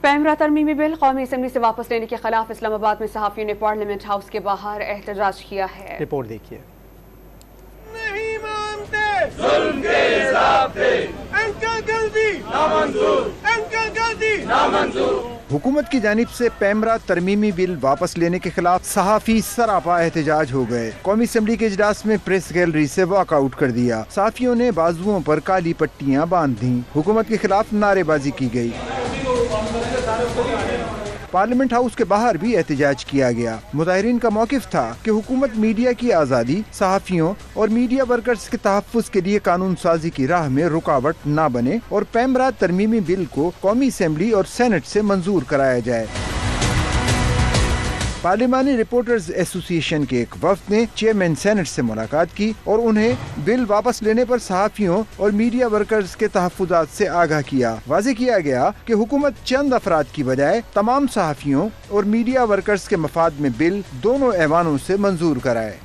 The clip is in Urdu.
پیمرا ترمیمی بل قومی اسمبلی سے واپس لینے کے خلاف اسلام آباد میں صحافیوں نے پارلیمنٹ ہاؤس کے باہر احتجاج کیا ہے۔ رپورٹ دیکھیے۔ نہیں مانتے ظلم کے ضابطے، انکل غلطی نامنظور، انکل غلطی نامنظور۔ حکومت کی جانب سے پیمرا ترمیمی بل واپس لینے کے خلاف صحافی سراپا احتجاج ہو گئے۔ قومی اسمبلی کے اجلاس میں پریس گیلری سے واک آؤٹ کر دیا۔ صحافیوں نے بازوؤں پر کالی پٹیاں باندھ دیں۔ حکومت کے خلاف نعرے بازی کی گئی۔ پارلیمنٹ ہاؤس کے باہر بھی احتجاج کیا گیا۔ مظاہرین کا موقف تھا کہ حکومت میڈیا کی آزادی، صحافیوں اور میڈیا ورکرز کے تحفظ کے لیے قانون سازی کی راہ میں رکاوٹ نہ بنے اور پیمرا ترمیمی بل کو قومی اسمبلی اور سینٹ سے منظور کرایا جائے۔ پارلیمانی رپورٹرز ایسوسی ایشن کے ایک وفد نے چیئرمین سینٹ سے ملاقات کی اور انہیں بل واپس لینے پر صحافیوں اور میڈیا ورکرز کے تحفظات سے آگاہ کیا۔ واضح کیا گیا کہ حکومت چند افراد کی بجائے تمام صحافیوں اور میڈیا ورکرز کے مفاد میں بل دونوں ایوانوں سے منظور کرائے۔